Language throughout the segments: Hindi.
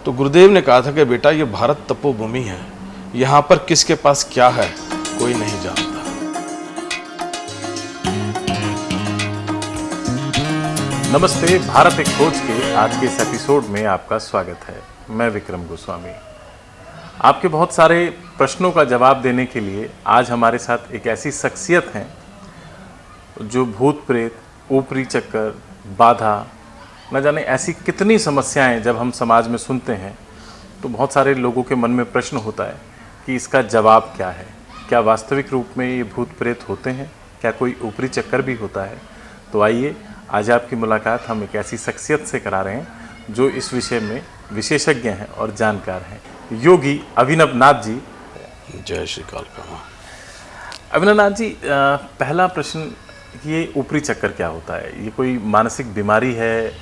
तो गुरुदेव ने कहा था कि बेटा ये भारत तपोभूमि है, यहाँ पर किसके पास क्या है कोई नहीं जानता। नमस्ते, भारत एक खोज के आज के इस एपिसोड में आपका स्वागत है। मैं विक्रम गोस्वामी। आपके बहुत सारे प्रश्नों का जवाब देने के लिए आज हमारे साथ एक ऐसी शख्सियत हैं जो भूत प्रेत, ऊपरी चक्कर, बाधा, न जाने ऐसी कितनी समस्याएं जब हम समाज में सुनते हैं तो बहुत सारे लोगों के मन में प्रश्न होता है कि इसका जवाब क्या है। क्या वास्तविक रूप में ये भूत प्रेत होते हैं? क्या कोई ऊपरी चक्कर भी होता है? तो आइए, आज आपकी मुलाकात हम एक ऐसी शख्सियत से करा रहे हैं जो इस विषय में विशेषज्ञ हैं और जानकार हैं। योगी अभिनव नाथ जी। जय श्री काल का। अभिनव नाथ जी, पहला प्रश्न, ये ऊपरी चक्कर क्या होता है? ये कोई मानसिक बीमारी है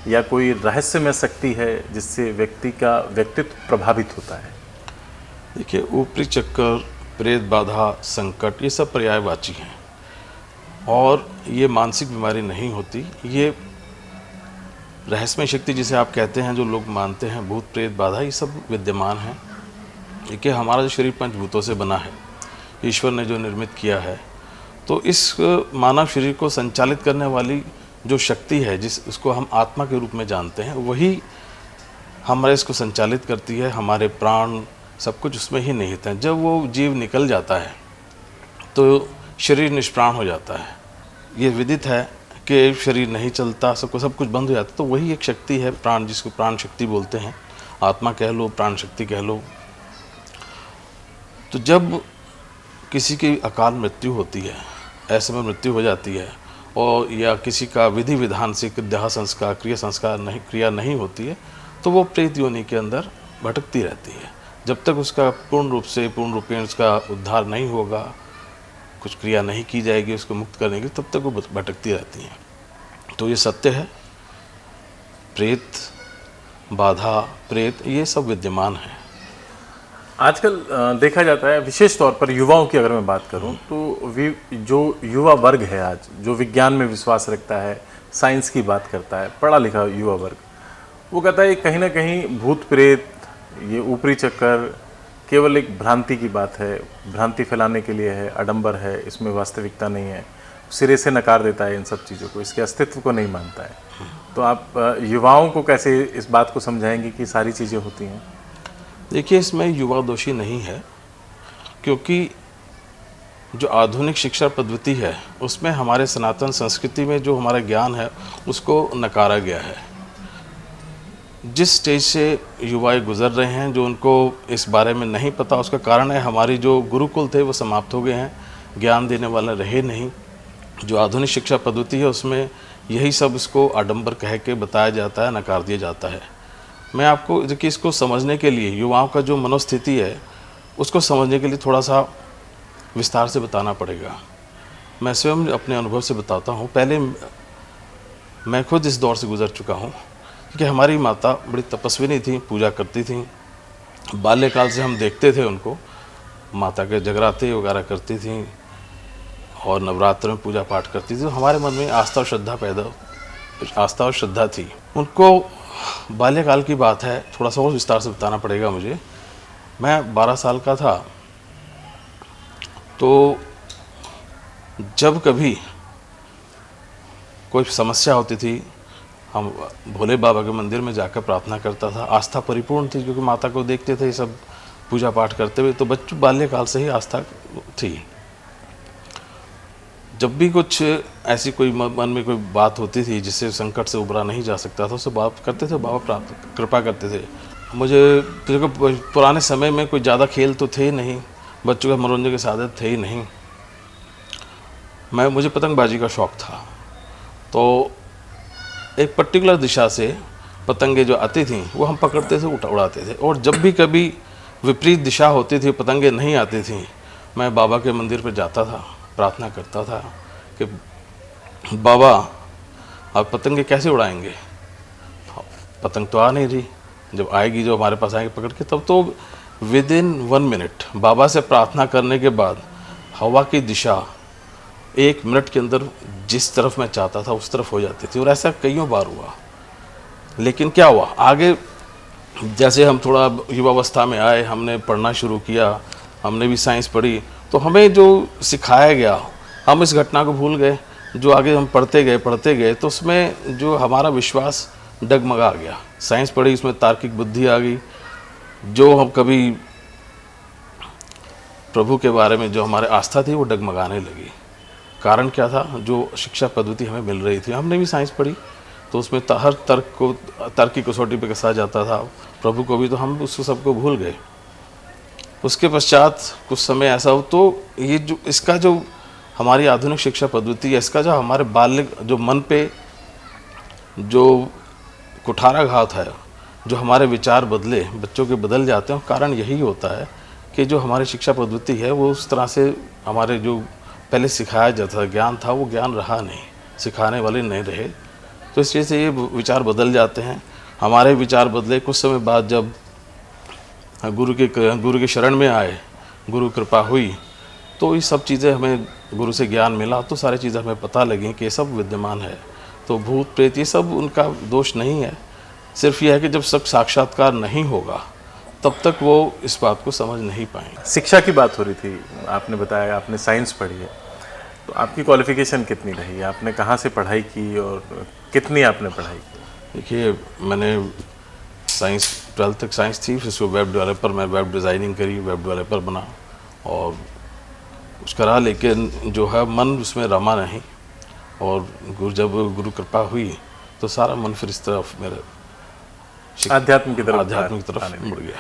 या कोई रहस्यमय शक्ति है जिससे व्यक्ति का व्यक्तित्व प्रभावित होता है? देखिए, ऊपरी चक्कर, प्रेत बाधा, संकट, ये सब पर्यायवाची हैं और ये मानसिक बीमारी नहीं होती। ये रहस्यमय शक्ति जिसे आप कहते हैं, जो लोग मानते हैं भूत प्रेत बाधा, ये सब विद्यमान है। देखिए, हमारा जो शरीर पंचभूतों से बना है, ईश्वर ने जो निर्मित किया है, तो इस मानव शरीर को संचालित करने वाली जो शक्ति है, उसको हम आत्मा के रूप में जानते हैं, वही हमारे इसको संचालित करती है। हमारे प्राण सब कुछ उसमें ही निहित है। जब वो जीव निकल जाता है तो शरीर निष्प्राण हो जाता है। ये विदित है कि शरीर नहीं चलता, सब कुछ बंद हो जाता। तो वही एक शक्ति है प्राण, जिसको प्राण शक्ति बोलते हैं। आत्मा कह लो, प्राण शक्ति कह लो। तो जब किसी की अकाल मृत्यु होती है, ऐसे में मृत्यु हो जाती है, और या किसी का विधि विधान से दाह संस्कार, क्रिया नहीं होती है, तो वो प्रेत योनि के अंदर भटकती रहती है। जब तक उसका पूर्ण रूपेण उसका उद्धार नहीं होगा, कुछ क्रिया नहीं की जाएगी उसको मुक्त करने की, तब तक वो भटकती रहती हैं। तो ये सत्य है, प्रेत बाधा, प्रेत, ये सब विद्यमान है। आजकल देखा जाता है, विशेष तौर पर युवाओं की अगर मैं बात करूं तो जो युवा वर्ग है आज, जो विज्ञान में विश्वास रखता है, साइंस की बात करता है, पढ़ा लिखा युवा वर्ग, वो कहता है कहीं ना कहीं भूत प्रेत, ये ऊपरी चक्कर केवल एक भ्रांति की बात है, भ्रांति फैलाने के लिए है, आडंबर है, इसमें वास्तविकता नहीं है। सिरे से नकार देता है इन सब चीज़ों को, इसके अस्तित्व को नहीं मानता है। तो आप युवाओं को कैसे इस बात को समझाएंगे कि सारी चीज़ें होती हैं? देखिए, इसमें युवा दोषी नहीं है, क्योंकि जो आधुनिक शिक्षा पद्धति है उसमें हमारे सनातन संस्कृति में जो हमारा ज्ञान है उसको नकारा गया है। जिस स्टेज से युवा गुजर रहे हैं, जो उनको इस बारे में नहीं पता, उसका कारण है हमारी जो गुरुकुल थे वो समाप्त हो गए हैं, ज्ञान देने वाले रहे नहीं। जो आधुनिक शिक्षा पद्धति है उसमें यही सब इसको आडंबर कह के बताया जाता है, नकार दिया जाता है। मैं आपको देखिए, इसको समझने के लिए युवाओं का जो मनोस्थिति है उसको समझने के लिए थोड़ा सा विस्तार से बताना पड़ेगा। मैं स्वयं अपने अनुभव से बताता हूँ। पहले मैं खुद इस दौर से गुजर चुका हूँ कि हमारी माता बड़ी तपस्विनी थी, पूजा करती थी। बाल्यकाल से हम देखते थे उनको, माता के जगराते वगैरह करती थी और नवरात्र में पूजा पाठ करती थी। तो हमारे मन में आस्था और श्रद्धा थी। उनको बाल्यकाल की बात है, थोड़ा सा और विस्तार से बताना पड़ेगा मुझे। मैं 12 साल का था, तो जब कभी कोई समस्या होती थी, हम भोले बाबा के मंदिर में जाकर प्रार्थना करता था। आस्था परिपूर्ण थी, क्योंकि माता को देखते थे सब पूजा पाठ करते हुए, तो बच्चों बाल्यकाल से ही आस्था थी। जब भी कुछ ऐसी कोई मन में कोई बात होती थी जिससे संकट से उबरा नहीं जा सकता था, उससे बात करते थे, बाबा कृपा करते थे। मुझे पुराने समय में कोई ज़्यादा खेल तो थे नहीं, बच्चों का मनोरंजन के साधन थे ही नहीं। मुझे पतंगबाजी का शौक़ था, तो एक पर्टिकुलर दिशा से पतंगे जो आती थीं वो हम पकड़ते थे, उड़ाते थे। और जब भी कभी विपरीत दिशा होती थी, पतंगे नहीं आती थीं, मैं बाबा के मंदिर पर जाता था, प्रार्थना करता था कि बाबा आप पतंगे कैसे उड़ाएंगे? पतंग तो आ नहीं रही, जब आएगी, जो हमारे पास आएगी पकड़ के, तब तो विद इन 1 मिनट बाबा से प्रार्थना करने के बाद हवा की दिशा 1 मिनट के अंदर जिस तरफ मैं चाहता था उस तरफ हो जाती थी। और ऐसा कईयों बार हुआ। लेकिन क्या हुआ, आगे जैसे हम थोड़ा युवावस्था में आए, हमने पढ़ना शुरू किया, हमने भी साइंस पढ़ी, तो हमें जो सिखाया गया हम इस घटना को भूल गए। जो आगे हम पढ़ते गए तो उसमें जो हमारा विश्वास डगमगा गया। साइंस पढ़ी, उसमें तार्किक बुद्धि आ गई। जो हम कभी प्रभु के बारे में जो हमारे आस्था थी वो डगमगाने लगी। कारण क्या था? जो शिक्षा पद्धति हमें मिल रही थी, हमने भी साइंस पढ़ी तो उसमें हर तर्क की कसौटी पे कसा जाता था। प्रभु को भी, तो हम उसको सबको भूल गए। उसके पश्चात कुछ समय ऐसा हो तो ये जो इसका जो हमारी आधुनिक शिक्षा पद्धति है, इसका जो हमारे बाल्य जो मन पे जो कुठाराघात है, जो हमारे विचार बदले, बच्चों के बदल जाते हैं, कारण यही होता है कि जो हमारी शिक्षा पद्धति है वो उस तरह से हमारे जो पहले सिखाया जाता था ज्ञान था वो ज्ञान रहा नहीं, सिखाने वाले नहीं रहे। तो इस वजह से ये विचार बदल जाते हैं। हमारे विचार बदले, कुछ समय बाद जब गुरु के शरण में आए, गुरु कृपा हुई, तो ये सब चीज़ें हमें गुरु से ज्ञान मिला तो सारी चीज़ें हमें पता लगी कि ये सब विद्यमान है। तो भूत प्रेत ये सब उनका दोष नहीं है, सिर्फ यह है कि जब सब साक्षात्कार नहीं होगा तब तक वो इस बात को समझ नहीं पाएंगे। शिक्षा की बात हो रही थी, आपने बताया आपने साइंस पढ़ी है, तो आपकी क्वालिफिकेशन कितनी रही? आपने कहाँ से पढ़ाई की और कितनी आपने पढ़ाई की? देखिए, मैंने साइंस 12th तक साइंस थी, फिर उसको वेब डेवलपर, मैं वेब डिज़ाइनिंग करी, वेब डेवलपर बना और कुछ करा, लेकिन जो है मन उसमें रमा नहीं। और जब गुरु कृपा हुई तो सारा मन फिर इस तरफ मेरे आध्यात्म की तरफ मुड़ गया।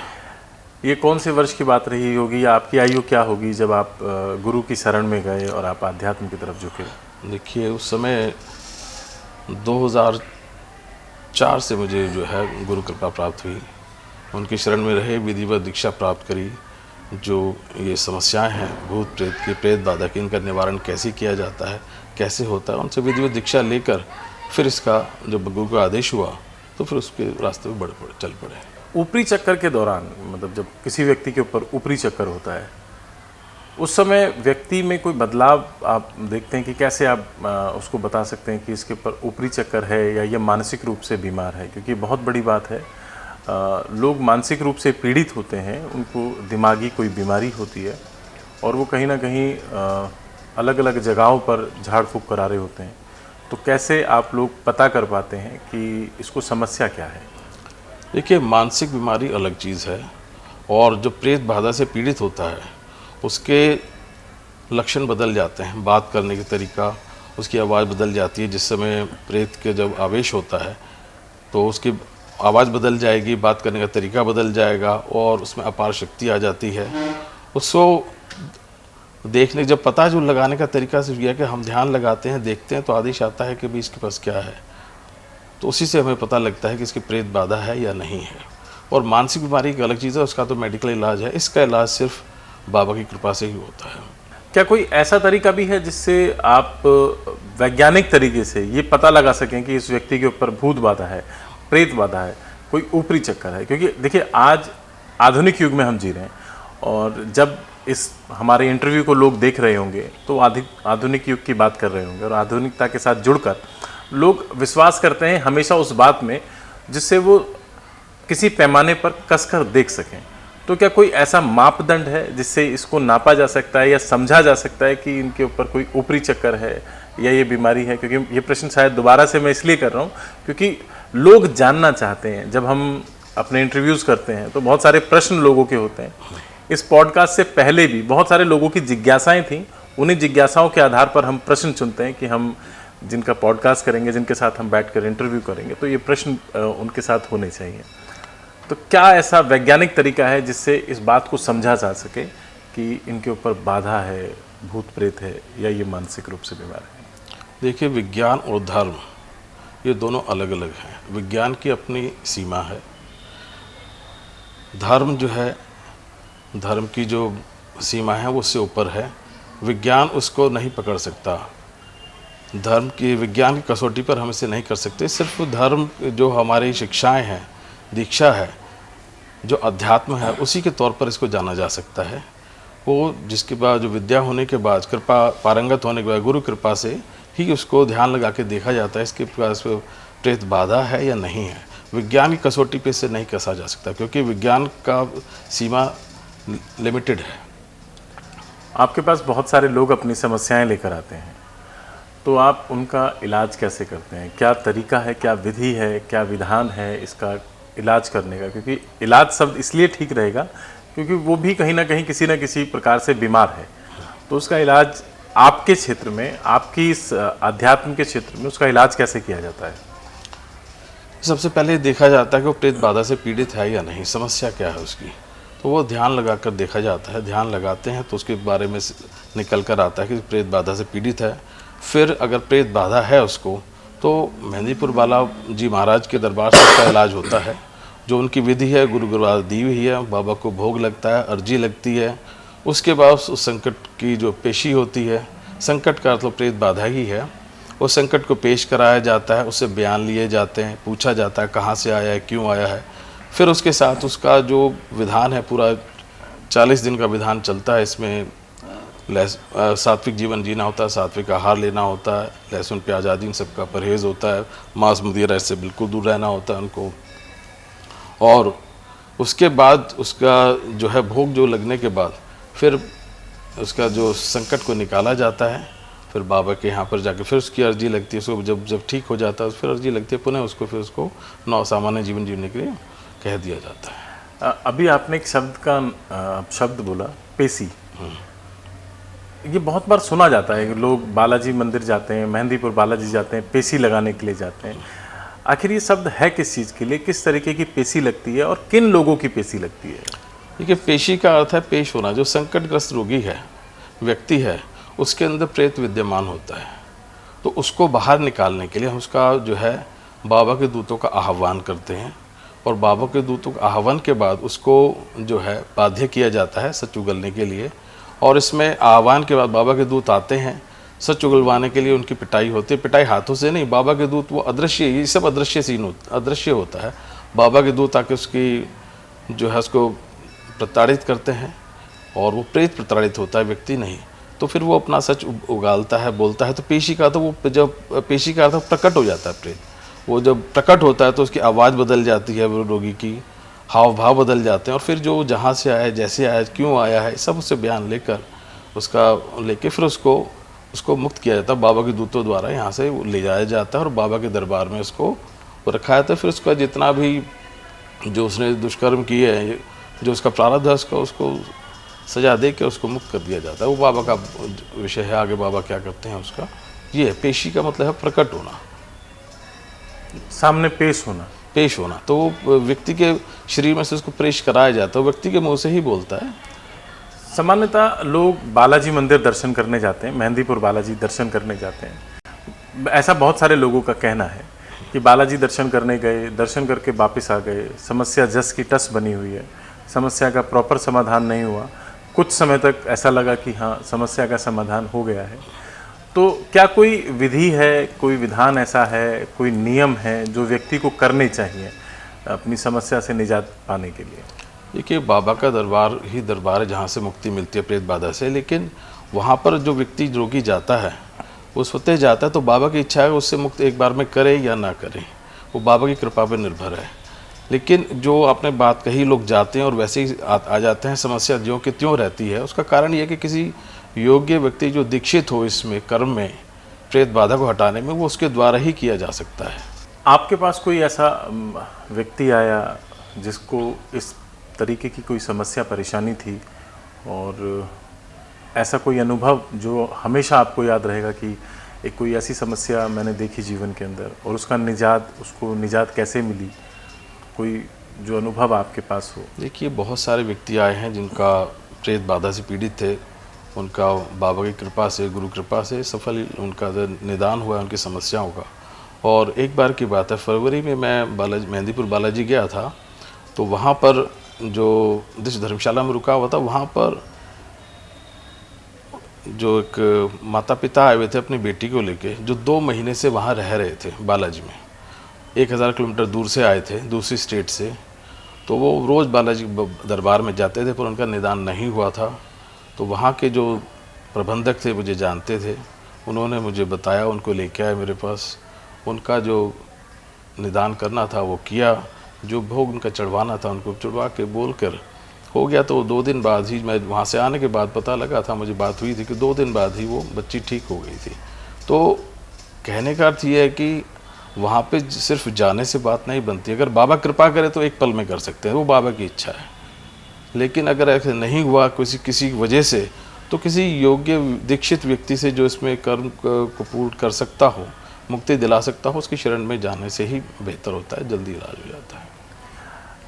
ये कौन से वर्ष की बात रही होगी या आपकी आयु क्या होगी जब आप गुरु की शरण में गए और आप आध्यात्म की तरफ झुके? देखिए, उस समय 2004 से मुझे जो है गुरु कृपा प्राप्त हुई, उनकी शरण में रहे, विधिवत दीक्षा प्राप्त करी। जो ये समस्याएं हैं भूत प्रेत की, प्रेत बाधा की, इनका निवारण कैसे किया जाता है, कैसे होता है, उनसे विधिवत दीक्षा लेकर फिर इसका जब गुरु का आदेश हुआ तो फिर उसके रास्ते में चल पड़े। ऊपरी चक्कर के दौरान, मतलब जब किसी व्यक्ति के ऊपर ऊपरी चक्कर होता है, उस समय व्यक्ति में कोई बदलाव आप देखते हैं कि कैसे आप उसको बता सकते हैं कि इसके ऊपर ऊपरी चक्कर है या ये मानसिक रूप से बीमार है? क्योंकि बहुत बड़ी बात है, लोग मानसिक रूप से पीड़ित होते हैं, उनको दिमागी कोई बीमारी होती है और वो कहीं ना कहीं अलग अलग जगहों पर झाड़ फूँक करा रहे होते हैं। तो कैसे आप लोग पता कर पाते हैं कि इसको समस्या क्या है? देखिए, मानसिक बीमारी अलग चीज़ है और जो प्रेत बाधा से पीड़ित होता है उसके लक्षण बदल जाते हैं, बात करने का तरीका, उसकी आवाज़ बदल जाती है। जिस समय प्रेत के जब आवेश होता है तो उसकी आवाज़ बदल जाएगी, बात करने का तरीका बदल जाएगा और उसमें अपार शक्ति आ जाती है। उसको देखने जब पता जो लगाने का तरीका सिर्फ यह है कि हम ध्यान लगाते हैं, देखते हैं तो आदेश आता है कि भाई इसके पास क्या है, तो उसी से हमें पता लगता है कि इसकी प्रेत बाधा है या नहीं है। और मानसिक बीमारी एक अलग चीज़ है, उसका तो मेडिकल इलाज है, इसका इलाज सिर्फ बाबा की कृपा से ही होता है। क्या कोई ऐसा तरीका भी है जिससे आप वैज्ञानिक तरीके से ये पता लगा सकें कि इस व्यक्ति के ऊपर भूत बाधा है, प्रेत बाधा है, कोई ऊपरी चक्कर है? क्योंकि देखिए, आज आधुनिक युग में हम जी रहे हैं और जब इस हमारे इंटरव्यू को लोग देख रहे होंगे तो आधुनिक युग की बात कर रहे होंगे और आधुनिकता के साथ जुड़कर लोग विश्वास करते हैं हमेशा उस बात में जिससे वो किसी पैमाने पर कसकर देख सकें। तो क्या कोई ऐसा मापदंड है जिससे इसको नापा जा सकता है या समझा जा सकता है कि इनके ऊपर कोई ऊपरी चक्कर है या ये बीमारी है? क्योंकि ये प्रश्न शायद दोबारा से मैं इसलिए कर रहा हूँ क्योंकि लोग जानना चाहते हैं। जब हम अपने इंटरव्यूज़ करते हैं तो बहुत सारे प्रश्न लोगों के होते हैं। इस पॉडकास्ट से पहले भी बहुत सारे लोगों की जिज्ञासाएं थीं, उन्हीं जिज्ञासाओं के आधार पर हम प्रश्न चुनते हैं कि हम जिनका पॉडकास्ट करेंगे, जिनके साथ हम बैठकर इंटरव्यू करेंगे, तो ये प्रश्न उनके साथ होने चाहिए। तो क्या ऐसा वैज्ञानिक तरीका है जिससे इस बात को समझा जा सके कि इनके ऊपर बाधा है, भूत प्रेत है या ये मानसिक रूप से बीमार है? देखिए, विज्ञान और धर्म ये दोनों अलग अलग हैं। विज्ञान की अपनी सीमा है, धर्म जो है, धर्म की जो सीमा है वो उससे ऊपर है। विज्ञान उसको नहीं पकड़ सकता, धर्म की विज्ञान की कसौटी पर हम इसे नहीं कर सकते। सिर्फ धर्म जो हमारी शिक्षाएं हैं, दीक्षा है, जो अध्यात्म है, उसी के तौर पर इसको जाना जा सकता है। वो जिसके बाद जो विद्या होने के बाद, कृपा पारंगत होने के बाद, गुरु कृपा से ही उसको ध्यान लगा के देखा जाता है इसके पास प्रेत बाधा है या नहीं है। विज्ञान की कसौटी पे से नहीं कसा जा सकता, क्योंकि विज्ञान का सीमा लिमिटेड है। आपके पास बहुत सारे लोग अपनी समस्याएं लेकर आते हैं, तो आप उनका इलाज कैसे करते हैं? क्या तरीका है, क्या विधि है, क्या विधान है इसका इलाज करने का? क्योंकि इलाज शब्द इसलिए ठीक रहेगा क्योंकि वो भी कहीं ना कहीं किसी न किसी प्रकार से बीमार है, तो उसका इलाज आपके क्षेत्र में, आपकी इस अध्यात्म के क्षेत्र में उसका इलाज कैसे किया जाता है? सबसे पहले देखा जाता है कि वो प्रेत बाधा से पीड़ित है या नहीं, समस्या क्या है उसकी, तो वो ध्यान लगाकर देखा जाता है। ध्यान लगाते हैं तो उसके बारे में निकल कर आता है कि प्रेत बाधा से पीड़ित है। फिर अगर प्रेत बाधा है उसको, तो मेहंदीपुर बाला जी महाराज के दरबार से उसका इलाज होता है। जो उनकी विधि है गुरु गुरुवार दी हुई है, बाबा को भोग लगता है, अर्जी लगती है। उसके बाद उस संकट की जो पेशी होती है, संकट का मतलब प्रेत बाधा ही है, उस संकट को पेश कराया जाता है, उससे बयान लिए जाते हैं, पूछा जाता है कहाँ से आया है, क्यों आया है। फिर उसके साथ उसका जो विधान है, पूरा 40 दिन का विधान चलता है। इसमें सात्विक जीवन जीना होता है, सात्विक आहार लेना होता है, लहसुन प्याज आदि इन सबका परहेज़ होता है, मांस मदिरा इससे बिल्कुल दूर रहना होता है उनको। और उसके बाद उसका जो है भोग जो लगने के बाद फिर उसका जो संकट को निकाला जाता है। फिर बाबा के यहाँ पर जाके फिर उसकी अर्जी लगती है, उसको जब ठीक हो जाता है फिर अर्जी लगती है पुनः उसको, फिर उसको नौ सामान्य जीवन जीने के लिए कह दिया जाता है। अभी आपने एक शब्द बोला, पेशी। ये बहुत बार सुना जाता है कि लोग बालाजी मंदिर जाते हैं, मेहंदीपुर बालाजी जाते हैं, पेशी लगाने के लिए जाते हैं। आखिर ये शब्द है किस चीज़ के लिए, किस तरीके की पेशी लगती है और किन लोगों की पेशी लगती है? देखिए, पेशी का अर्थ है पेश होना। जो संकटग्रस्त रोगी है, व्यक्ति है, उसके अंदर प्रेत विद्यमान होता है, तो उसको बाहर निकालने के लिए हम उसका जो है बाबा के दूतों का आह्वान करते हैं। और बाबा के दूतों के आह्वान के बाद उसको जो है बाध्य किया जाता है सच उगलने के लिए। और इसमें आह्वान के बाद बाबा के दूत आते हैं सच उगलवाने के लिए। उनकी पिटाई होती है, पिटाई हाथों से नहीं, बाबा के दूत वो अदृश्य, ये सब अदृश्य सीन अदृश्य होता है। बाबा के दूत आके उसकी जो है उसको प्रताड़ित करते हैं, और वो प्रेत प्रताड़ित होता है, व्यक्ति नहीं। तो फिर वो अपना सच उगालता है, बोलता है। तो पेशी का, तो वो जब पेशी का अर्थ प्रकट हो जाता है प्रेत, वो जब प्रकट होता है तो उसकी आवाज़ बदल जाती है, वो रोगी की हाव भाव बदल जाते हैं। और फिर जो जहाँ से आया, जैसे आया, क्यों आया है, सब उससे बयान लेकर उसका लेके फिर उसको मुक्त किया जाता है। बाबा के दूतों द्वारा यहाँ से ले जाया जाता है और बाबा के दरबार में उसको रखा जाता है। फिर उसका जितना भी जो उसने दुष्कर्म किए हैं, जो उसका प्रारब्ध है, उसको सजा दे के उसको मुक्त कर दिया जाता है। वो बाबा का विषय है, आगे बाबा क्या करते हैं उसका। ये है पेशी का मतलब है प्रकट होना, सामने पेश होना। तो वो व्यक्ति के शरीर में से उसको पेश कराया जाता है, व्यक्ति के मुंह से ही बोलता है। सामान्यतः लोग बालाजी मंदिर दर्शन करने जाते हैं, मेहंदीपुर बालाजी दर्शन करने जाते हैं। ऐसा बहुत सारे लोगों का कहना है कि बालाजी दर्शन करने गए, दर्शन करके वापस आ गए, समस्या जस की तस बनी हुई है, समस्या का प्रॉपर समाधान नहीं हुआ। कुछ समय तक ऐसा लगा कि हाँ, समस्या का समाधान हो गया है। तो क्या कोई विधि है, कोई विधान ऐसा है, कोई नियम है जो व्यक्ति को करने चाहिए अपनी समस्या से निजात पाने के लिए? देखिए, बाबा का दरबार ही दरबार है जहाँ से मुक्ति मिलती है प्रेत बाधा से। लेकिन वहाँ पर जो व्यक्ति रोगी जाता है, वो स्वतः जाता है, तो बाबा की इच्छा है उससे मुक्त एक बार में करे या ना करे, वो बाबा की कृपा पर निर्भर है। लेकिन जो आपने बात कही, लोग जाते हैं और वैसे ही आ जाते हैं, समस्या ज्यों की त्यों रहती है। उसका कारण ये है कि किसी योग्य व्यक्ति जो दीक्षित हो इसमें कर्म में, प्रेत बाधा को हटाने में, वो उसके द्वारा ही किया जा सकता है। आपके पास कोई ऐसा व्यक्ति आया जिसको इस तरीके की कोई समस्या परेशानी थी, और ऐसा कोई अनुभव जो हमेशा आपको याद रहेगा कि एक कोई ऐसी समस्या मैंने देखी जीवन के अंदर और उसको निजात कैसे मिली, कोई जो अनुभव आपके पास हो? देखिए, बहुत सारे व्यक्ति आए हैं जिनका प्रेत बाधा से पीड़ित थे, उनका बाबा की कृपा से, गुरु कृपा से सफल उनका निदान हुआ उनकी समस्याओं का। और एक बार की बात है, फरवरी में मैं मेहंदीपुर बालाजी गया था, तो वहाँ पर जो जिस धर्मशाला में रुका हुआ था, वहाँ पर जो एक माता पिता आए हुए थे अपनी बेटी को लेके, जो 2 महीने से वहाँ रह रहे थे बालाजी में, 1000 किलोमीटर दूर से आए थे, दूसरी स्टेट से। तो वो रोज़ बालाजी दरबार में जाते थे, पर उनका निदान नहीं हुआ था। तो वहाँ के जो प्रबंधक थे, मुझे जानते थे, उन्होंने मुझे बताया, उनको लेके आए मेरे पास। उनका जो निदान करना था वो किया, जो भोग उनका चढ़वाना था उनको चढ़वा के बोल कर हो गया। तो 2 दिन बाद ही, मैं वहाँ से आने के बाद पता लगा था, मुझे बात हुई थी कि 2 दिन बाद ही वो बच्ची ठीक हो गई थी। तो कहने का अर्थ ये है कि वहाँ पे सिर्फ जाने से बात नहीं बनती। अगर बाबा कृपा करे तो एक पल में कर सकते हैं, वो बाबा की इच्छा है। लेकिन अगर ऐसा नहीं हुआ किसी वजह से, तो किसी योग्य दीक्षित व्यक्ति से जो इसमें कर्म को पूर्ण कर सकता हो, मुक्ति दिला सकता हो, उसकी शरण में जाने से ही बेहतर होता है, जल्दी इलाज हो जाता है।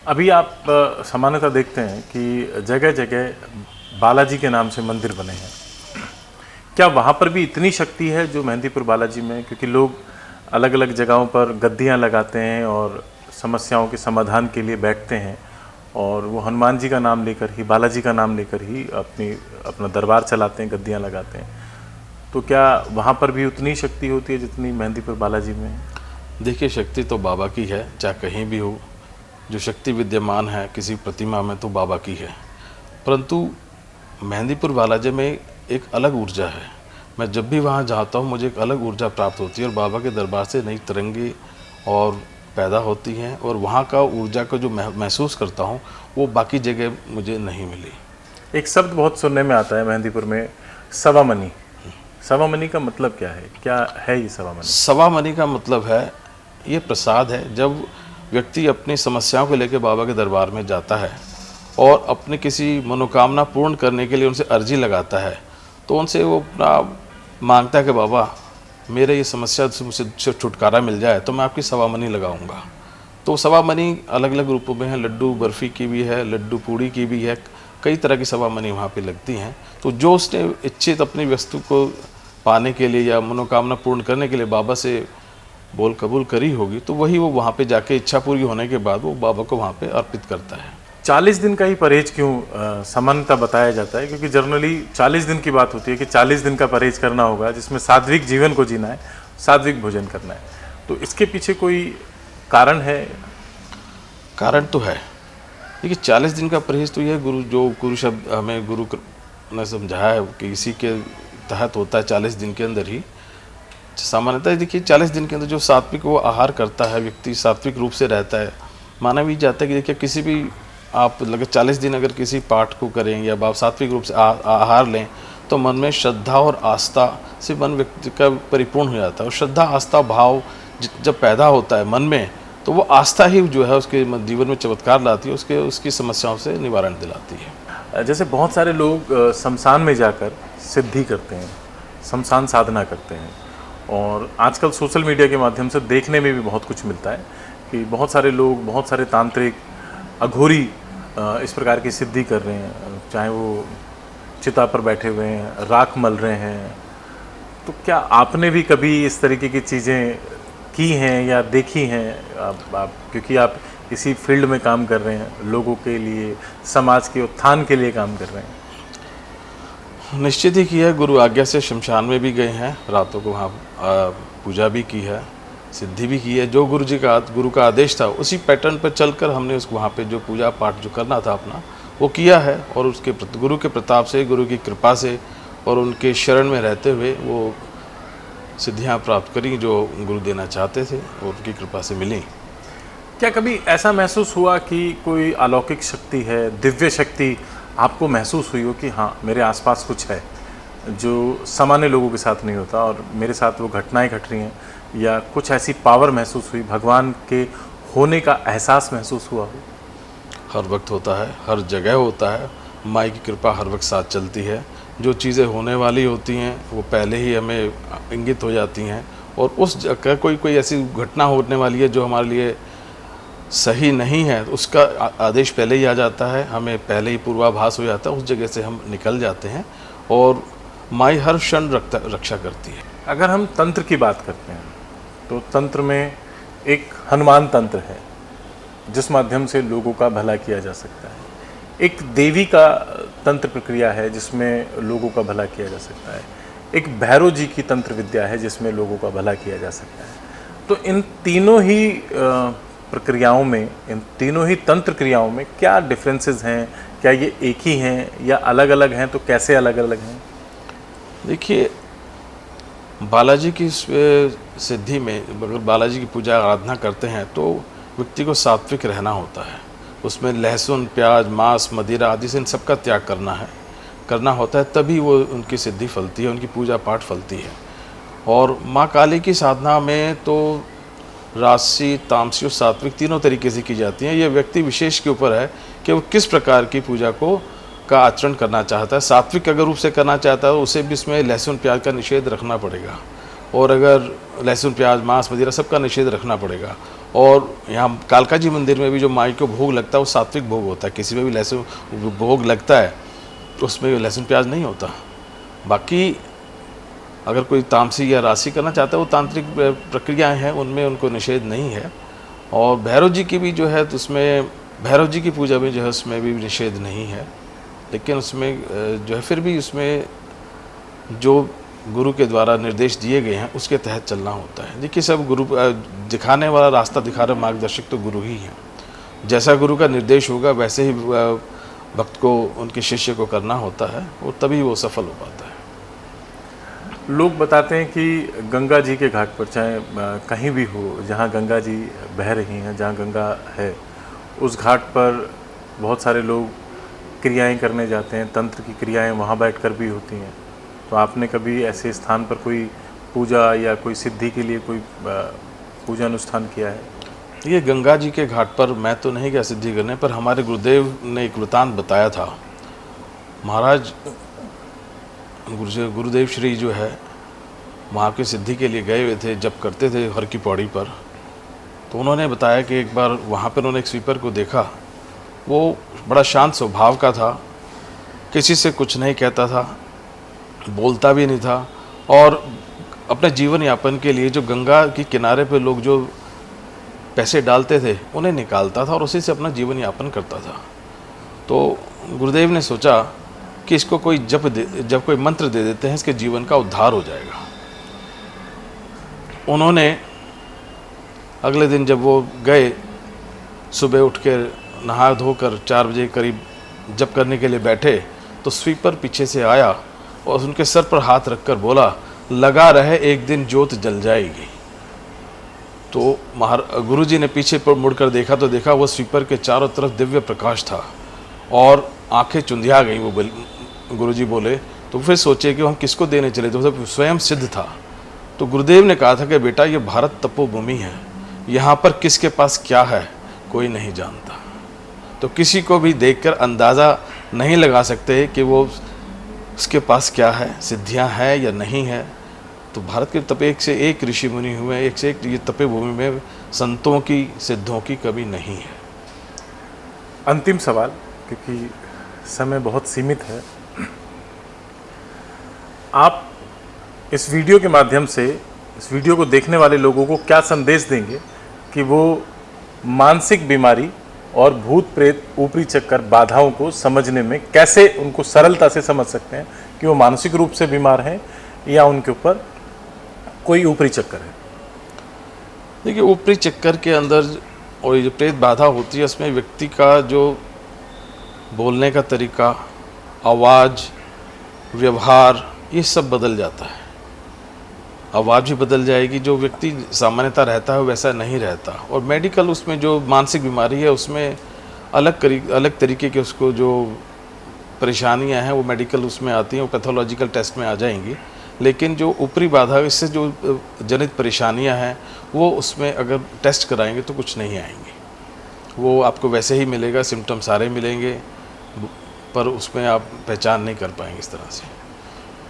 अभी आप सामान्यतः देखते हैं कि जगह जगह बालाजी के नाम से मंदिर बने हैं। क्या वहाँ पर भी इतनी शक्ति है जो मेहंदीपुर बालाजी में? क्योंकि लोग अलग अलग जगहों पर गद्दियाँ लगाते हैं और समस्याओं के समाधान के लिए बैठते हैं, और वो हनुमान जी का नाम लेकर ही, बालाजी का नाम लेकर ही अपना दरबार चलाते हैं, गद्दियाँ लगाते हैं। तो क्या वहाँ पर भी उतनी शक्ति होती है जितनी मेहंदीपुर बालाजी में है? देखिए, शक्ति तो बाबा की है, चाहे कहीं भी हो। जो शक्ति विद्यमान है किसी प्रतिमा में, तो बाबा की है। परंतु मेहंदीपुर बालाजी में एक अलग ऊर्जा है। मैं जब भी वहाँ जाता हूँ मुझे एक अलग ऊर्जा प्राप्त होती है, और बाबा के दरबार से नई तरंगे और पैदा होती हैं, और वहाँ का ऊर्जा को जो महसूस करता हूँ वो बाकी जगह मुझे नहीं मिली। एक शब्द बहुत सुनने में आता है मेहंदीपुर में, सवामनी। सवामनी का मतलब क्या है? क्या है ये सवामनी? सवामनी का मतलब है, ये प्रसाद है। जब व्यक्ति अपनी समस्याओं को लेकर बाबा के दरबार में जाता है और अपनी किसी मनोकामना पूर्ण करने के लिए उनसे अर्जी लगाता है, तो उनसे वो अपना मांगता है कि बाबा मेरे ये समस्या से मुझसे छुटकारा मिल जाए तो मैं आपकी सवामनी लगाऊंगा। तो सवामनी अलग अलग रूपों में है, लड्डू बर्फ़ी की भी है, लड्डू पूड़ी की भी है, कई तरह की सवामनी वहाँ पे लगती हैं। तो जो उसने इच्छित अपनी वस्तु को पाने के लिए या मनोकामना पूर्ण करने के लिए बाबा से बोल कबूल करी होगी, तो वही वो वहाँ पे जाके इच्छा पूरी होने के बाद वो बाबा को वहाँ पे अर्पित करता है। 40 दिन का ही परहेज क्यों सामान्यतः बताया जाता है? क्योंकि जनरली 40 दिन की बात होती है कि 40 दिन का परहेज करना होगा, जिसमें सात्विक जीवन को जीना है, सात्विक भोजन करना है। तो इसके पीछे कोई कारण है? कारण तो है। देखिए, 40 दिन का परहेज तो यह गुरु शब्द हमें गुरु ने समझाया है कि इसी के तहत होता है 40 दिन के अंदर ही। सामान्यतः देखिए 40 दिन के अंदर जो सात्विक वो आहार करता है, व्यक्ति सात्विक रूप से रहता है। माना भी जाता है कि देखिए किसी भी आप लगे 40 दिन अगर किसी पाठ को करें या आप सात्विक रूप से आहार लें, तो मन में श्रद्धा और आस्था से मन व्यक्ति का परिपूर्ण हो जाता है। और श्रद्धा आस्था भाव जब पैदा होता है मन में, तो वो आस्था ही जो है उसके जीवन में चमत्कार लाती है, उसकी समस्याओं से निवारण दिलाती है। जैसे बहुत सारे लोग शमशान में जाकर सिद्धि करते हैं, शमशान साधना करते हैं, और आजकल सोशल मीडिया के माध्यम से देखने में भी बहुत कुछ मिलता है कि बहुत सारे लोग, बहुत सारे तांत्रिक अघोरी इस प्रकार की सिद्धि कर रहे हैं, चाहे वो चिता पर बैठे हुए हैं, राख मल रहे हैं। तो क्या आपने भी कभी इस तरीके की चीज़ें की हैं या देखी हैं? आप क्योंकि आप इसी फील्ड में काम कर रहे हैं, लोगों के लिए, समाज के उत्थान के लिए काम कर रहे हैं। निश्चित ही किया है। गुरु आज्ञा से शमशान में भी गए हैं, रातों को वहाँ पूजा भी की है, सिद्धि भी की है। जो गुरु का आदेश था उसी पैटर्न पर चलकर हमने उस वहाँ पे जो पूजा पाठ जो करना था अपना वो किया है, और उसके गुरु के प्रताप से, गुरु की कृपा से और उनके शरण में रहते हुए वो सिद्धियाँ प्राप्त करी जो गुरु देना चाहते थे और उनकी कृपा से मिली। क्या कभी ऐसा महसूस हुआ कि कोई अलौकिक शक्ति है, दिव्य शक्ति आपको महसूस हुई हो कि हाँ मेरे आसपास कुछ है जो सामान्य लोगों के साथ नहीं होता, और मेरे साथ वो घटनाएं घट रही हैं, या कुछ ऐसी पावर महसूस हुई, भगवान के होने का एहसास महसूस हुआ हो? हर वक्त होता है, हर जगह होता है। माई की कृपा हर वक्त साथ चलती है। जो चीज़ें होने वाली होती हैं वो पहले ही हमें इंगित हो जाती हैं, और उस जगह कोई ऐसी घटना होने वाली है जो हमारे लिए सही नहीं है, उसका आदेश पहले ही आ जाता है, हमें पहले ही पूर्वाभास हो जाता है, उस जगह से हम निकल जाते हैं, और माई हर क्षण रक्षा करती है। अगर हम तंत्र की बात करते हैं तो तंत्र में एक हनुमान तंत्र है जिस माध्यम से लोगों का भला किया जा सकता है। एक देवी का तंत्र प्रक्रिया है जिसमें लोगों का भला किया जा सकता है। एक भैरव जी की तंत्र विद्या है जिसमें लोगों का भला किया जा सकता है। तो इन तीनों ही प्रक्रियाओं में, इन तीनों ही तंत्र क्रियाओं में क्या डिफरेंसेस हैं? क्या ये एक ही हैं या अलग अलग हैं? तो कैसे अलग अलग हैं? देखिए, बालाजी की सिद्धि में अगर बालाजी की पूजा आराधना करते हैं तो व्यक्ति को सात्विक रहना होता है। उसमें लहसुन, प्याज, मांस, मदिरा आदि से इन सब का त्याग करना होता है, तभी वो उनकी सिद्धि फलती है, उनकी पूजा पाठ फलती है। और माँ काली की साधना में तो राजसी, तामसी और सात्विक तीनों तरीके से की जाती हैं। ये व्यक्ति विशेष के ऊपर है कि वो किस प्रकार की पूजा का आचरण करना चाहता है। सात्विक अगर रूप से करना चाहता है तो उसे भी इसमें लहसुन प्याज का निषेध रखना पड़ेगा, और अगर लहसुन प्याज, मांस, मदिरा सबका निषेध रखना पड़ेगा। और यहाँ कालका जी मंदिर में भी जो माई को भोग लगता है वो सात्विक भोग होता है। किसी में भी लहसुन भोग लगता है तो उसमें लहसुन प्याज नहीं होता। बाकी अगर कोई तामसी या राशि करना चाहता है वो तांत्रिक प्रक्रियाएं हैं, उनमें उनको निषेध नहीं है। और भैरव जी की भी जो है तो उसमें भैरव जी की पूजा में जो है उसमें भी निषेध नहीं है, लेकिन उसमें जो है फिर भी उसमें जो गुरु के द्वारा निर्देश दिए गए हैं उसके तहत चलना होता है। देखिए, सब गुरु दिखाने वाला, रास्ता दिखा रहा मार्गदर्शक तो गुरु ही है। जैसा गुरु का निर्देश होगा वैसे ही भक्त को, उनके शिष्य को करना होता है, और तभी वो सफल हो पाता है। लोग बताते हैं कि गंगा जी के घाट पर, चाहे कहीं भी हो जहाँ गंगा जी बह रही हैं, जहाँ गंगा है, उस घाट पर बहुत सारे लोग क्रियाएं करने जाते हैं। तंत्र की क्रियाएं वहाँ बैठकर भी होती हैं। तो आपने कभी ऐसे स्थान पर कोई पूजा या कोई सिद्धि के लिए कोई पूजा अनुष्ठान किया है? ये गंगा जी के घाट पर मैं तो नहीं गया सिद्धि करने, पर हमारे गुरुदेव ने एक वृतांत बताया था। महाराज गुरुदेव श्री जो है वहाँ की सिद्धि के लिए गए हुए थे, जब करते थे हर की पौड़ी पर। तो उन्होंने बताया कि एक बार वहाँ पर उन्होंने एक स्वीपर को देखा। वो बड़ा शांत स्वभाव का था, किसी से कुछ नहीं कहता था, बोलता भी नहीं था, और अपने जीवन यापन के लिए जो गंगा के किनारे पे लोग जो पैसे डालते थे उन्हें निकालता था और उसी से अपना जीवन यापन करता था। तो गुरुदेव ने सोचा कि इसको कोई जब कोई मंत्र दे देते हैं, इसके जीवन का उद्धार हो जाएगा। उन्होंने अगले दिन जब वो गए, सुबह उठ के नहा धोकर 4 बजे करीब जप करने के लिए बैठे, तो स्वीपर पीछे से आया और उनके सर पर हाथ रखकर बोला, लगा रहे एक दिन जोत जल जाएगी। तो गुरुजी ने पीछे पर मुड़कर देखा तो देखा वो स्वीपर के चारों तरफ दिव्य प्रकाश था और आंखें चुंधिया गई। वो गुरुजी बोले, तो फिर सोचे कि हम किसको देने चले, तो स्वयं सिद्ध था। तो गुरुदेव ने कहा था कि बेटा, ये भारत तपोभूमि है, यहाँ पर किसके पास क्या है कोई नहीं जानता। तो किसी को भी देखकर अंदाज़ा नहीं लगा सकते कि वो उसके पास क्या है, सिद्धियां हैं या नहीं है। तो भारत के तपे एक से एक ऋषि मुनि हुए, एक से एक ये तपे भूमि में संतों की, सिद्धों की कमी नहीं है। अंतिम सवाल, क्योंकि समय बहुत सीमित है, आप इस वीडियो के माध्यम से इस वीडियो को देखने वाले लोगों को क्या संदेश देंगे कि वो मानसिक बीमारी और भूत प्रेत, ऊपरी चक्कर, बाधाओं को समझने में कैसे उनको सरलता से समझ सकते हैं कि वो मानसिक रूप से बीमार हैं या उनके ऊपर कोई ऊपरी चक्कर है? देखिए, ऊपरी चक्कर के अंदर और ये जो प्रेत बाधा होती है, उसमें व्यक्ति का जो बोलने का तरीका, आवाज़, व्यवहार, ये सब बदल जाता है। आवाज़ भी बदल जाएगी, जो व्यक्ति सामान्यतः रहता है वैसा नहीं रहता। और मेडिकल उसमें जो मानसिक बीमारी है उसमें अलग तरीके के उसको जो परेशानियां हैं वो मेडिकल उसमें आती हैं, वो पैथोलॉजिकल टेस्ट में आ जाएंगी। लेकिन जो ऊपरी बाधा, इससे जो जनित परेशानियां हैं वो उसमें अगर टेस्ट कराएंगे तो कुछ नहीं आएंगी, वो आपको वैसे ही मिलेगा, सिम्टम सारे मिलेंगे, पर उसमें आप पहचान नहीं कर पाएंगे इस तरह से।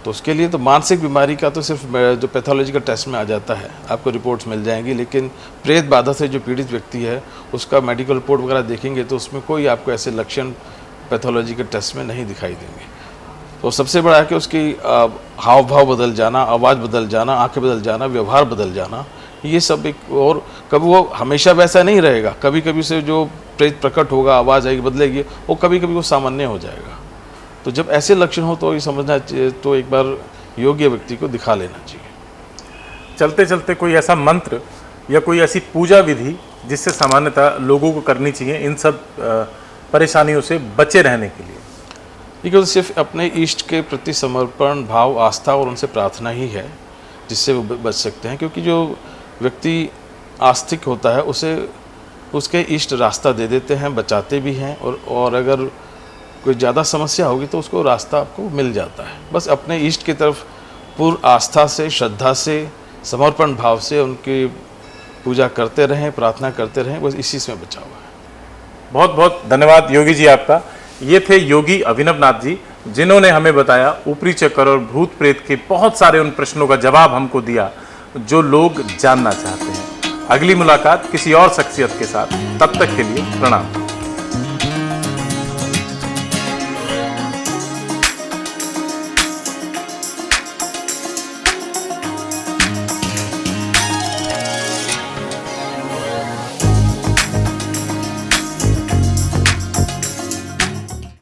तो उसके लिए तो मानसिक बीमारी का तो सिर्फ जो पैथोलॉजिकल टेस्ट में आ जाता है, आपको रिपोर्ट्स मिल जाएंगी। लेकिन प्रेत बाधा से जो पीड़ित व्यक्ति है उसका मेडिकल रिपोर्ट वगैरह देखेंगे तो उसमें कोई आपको ऐसे लक्षण पैथोलॉजिकल टेस्ट में नहीं दिखाई देंगे। तो सबसे बड़ा है कि उसकी हाव भाव बदल जाना, आवाज़ बदल जाना, आंखें बदल जाना, व्यवहार बदल जाना, ये सब एक। और कभी वो हमेशा वैसा नहीं रहेगा, कभी कभी से जो प्रेत प्रकट होगा, आवाज़ आएगी, बदलेगी, वो कभी कभी वो सामान्य हो जाएगा। तो जब ऐसे लक्षण हो तो ये समझना चाहिए, तो एक बार योग्य व्यक्ति को दिखा लेना चाहिए। चलते चलते कोई ऐसा मंत्र या कोई ऐसी पूजा विधि जिससे सामान्यतः लोगों को करनी चाहिए इन सब परेशानियों से बचे रहने के लिए? देखिए, तो सिर्फ अपने इष्ट के प्रति समर्पण भाव, आस्था और उनसे प्रार्थना ही है। जिससे वो बच सकते हैं। क्योंकि जो व्यक्ति आस्तिक होता है उसे उसके इष्ट रास्ता दे देते हैं, बचाते भी हैं, और अगर कोई ज़्यादा समस्या होगी तो उसको रास्ता आपको मिल जाता है। बस अपने इष्ट की तरफ पूर्ण आस्था से, श्रद्धा से, समर्पण भाव से उनकी पूजा करते रहें, प्रार्थना करते रहें, बस इसी से बचा हुआ है। बहुत बहुत धन्यवाद योगी जी आपका। ये थे योगी अभिनव नाथ जी, जिन्होंने हमें बताया ऊपरी चक्कर और भूत प्रेत के बहुत सारे उन प्रश्नों का जवाब हमको दिया जो लोग जानना चाहते हैं। अगली मुलाकात किसी और शख्सियत के साथ, तब तक के लिए प्रणाम।